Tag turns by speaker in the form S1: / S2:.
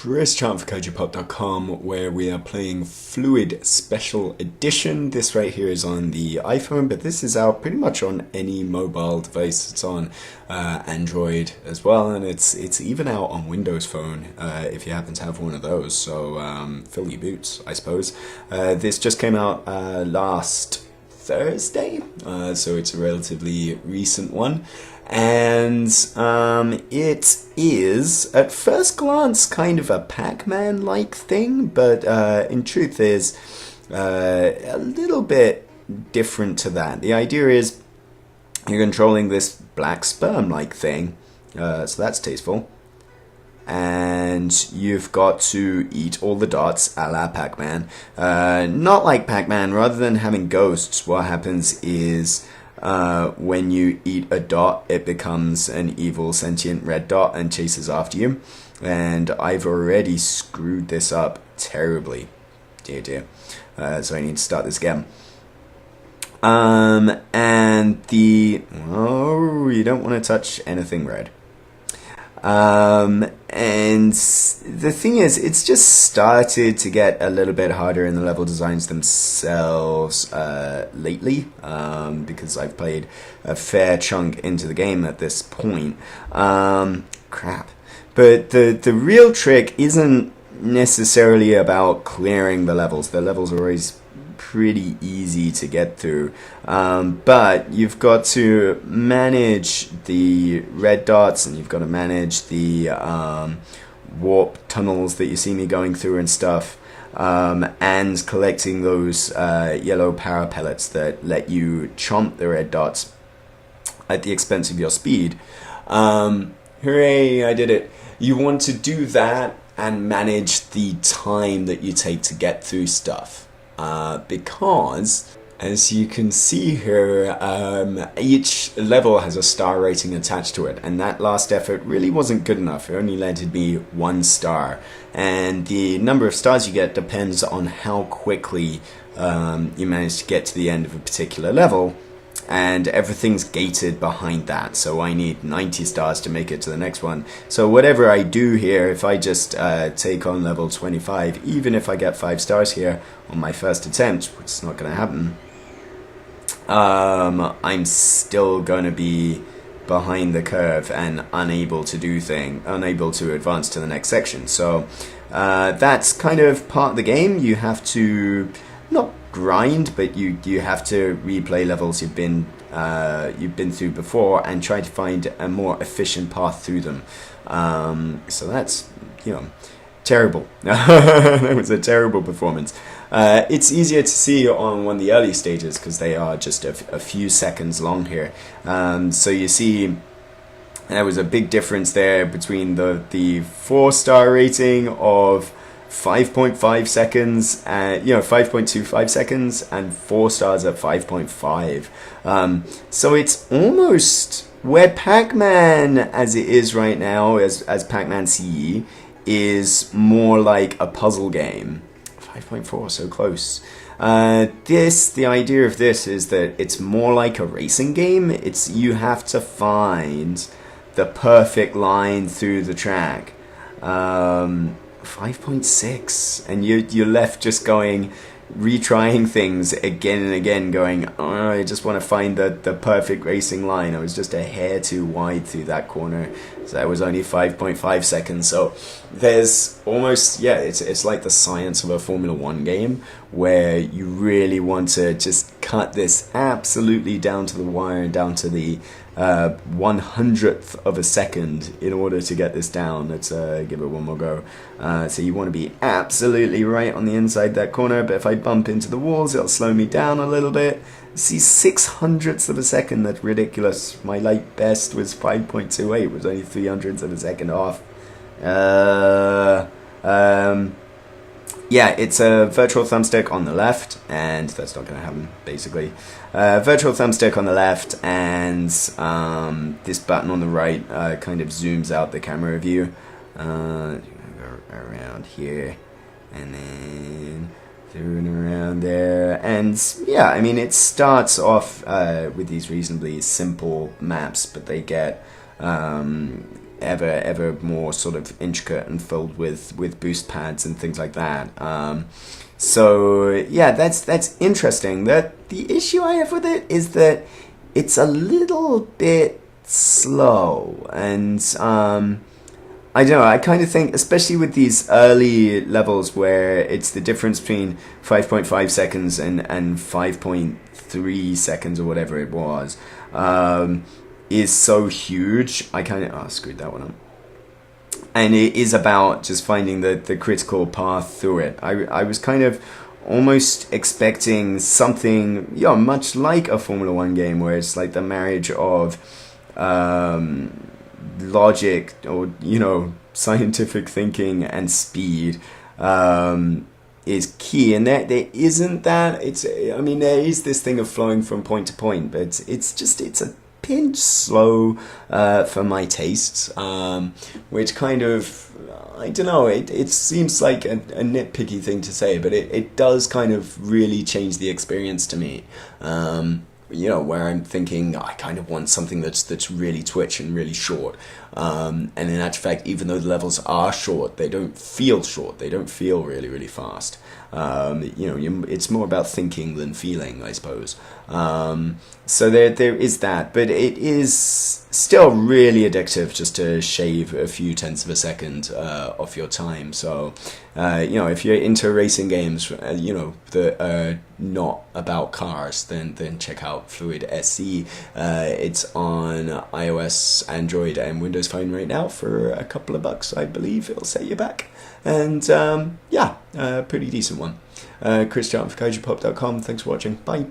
S1: Chris Chan for KaijuPop.com, where we are playing Fluid Special Edition. This right here is on the iPhone, but this is out pretty much on any mobile device. It's on Android as well, and it's even out on Windows Phone if you happen to have one of those. So fill your boots, I suppose. This just came out last Thursday, so it's a relatively recent one. And it is, at first glance, kind of a Pac-Man-like thing, but in truth is a little bit different to that. The idea is you're controlling this black sperm-like thing, so that's tasteful. And you've got to eat all the dots, a la Pac-Man. Not like Pac-Man, rather than having ghosts, what happens is when you eat a dot, it becomes an evil sentient red dot and chases after you. And I've already screwed this up terribly. Dear, dear. So I need to start this again. And you don't want to touch anything red. And the thing is, it's just started to get a little bit harder in the level designs themselves lately, because I've played a fair chunk into the game at this point. Crap. But the real trick isn't necessarily about clearing the levels. The levels are always pretty easy to get through, but you've got to manage the red dots, and you've got to manage the warp tunnels that you see me going through and stuff, and collecting those yellow power pellets that let you chomp the red dots at the expense of your speed. Hooray, I did it. You want to do that and manage the time that you take to get through stuff. Because, as you can see here, each level has a star rating attached to it, and that last effort really wasn't good enough. It only landed me 1 star, and the number of stars you get depends on how quickly you manage to get to the end of a particular level, and everything's gated behind that, so I need 90 stars to make it to the next one. So whatever I do here, if I just take on level 25, even if I get 5 stars here on my first attempt, which is not going to happen, I'm still going to be behind the curve and unable to advance to the next section. So that's kind of part of the game. You have to not grind, but you have to replay levels you've been through before and try to find a more efficient path through them. So that's, terrible. That was a terrible performance. It's easier to see on one of the early stages because they are just a few seconds long here. So you see there was a big difference there between the 4-star rating of 5.5 seconds, 5.25 seconds, and 4 stars at 5.5. So it's almost where Pac-Man, as it is right now, as Pac-Man CE, is more like a puzzle game. 5.4, so close. The idea of this is that it's more like a racing game. You have to find the perfect line through the track. 5.6, and you're left just retrying things again and again, going, oh, I just want to find the perfect racing line. I was just a hair too wide through that corner, so that was only 5.5 seconds. So there's almost, it's like the science of a Formula 1 game, where you really want to just cut this absolutely down to the wire, down to the 100th of a second in order to get this down. Let's give it one more go. So you want to be absolutely right on the inside that corner, but if I bump into the walls, it'll slow me down a little bit. See, 600ths of a second, that's ridiculous. My light best was 5.28, was only 300ths of a second off. It's a virtual thumbstick on the left, and that's not going to happen, basically. Virtual thumbstick on the left, and this button on the right kind of zooms out the camera view. Go around here, and then through and around there. And it starts off with these reasonably simple maps, but they get ever more sort of intricate and filled with boost pads and things like that. So yeah, that's interesting. The issue I have with it is that it's a little bit slow, and I don't know, I kind of think, especially with these early levels where it's the difference between 5.5 seconds and 5.3 seconds or whatever it was, is so huge. I kind of, screwed that one up. And it is about just finding the critical path through it. I was kind of almost expecting something, much like a Formula One game, where it's like the marriage of logic, or scientific thinking and speed is key, and there isn't that. There is this thing of flowing from point to point, but it's a pinch slow for my tastes, which kind of, I don't know, it seems like a nitpicky thing to say, but it does kind of really change the experience to me. Where I'm thinking, I kind of want something that's really twitch and really short. And in actual fact, even though the levels are short, they don't feel short. They don't feel really, really fast. It's more about thinking than feeling, I suppose. So there is that, but it is still really addictive just to shave a few tenths of a second off your time. So, if you're into racing games, that are not about cars, then check out Fluid SE. It's on iOS, Android, and Windows Phone right now for a couple of bucks. I believe it'll set you back. And pretty decent one. Chris Jarman for KaijuPop.com. Thanks for watching. Bye.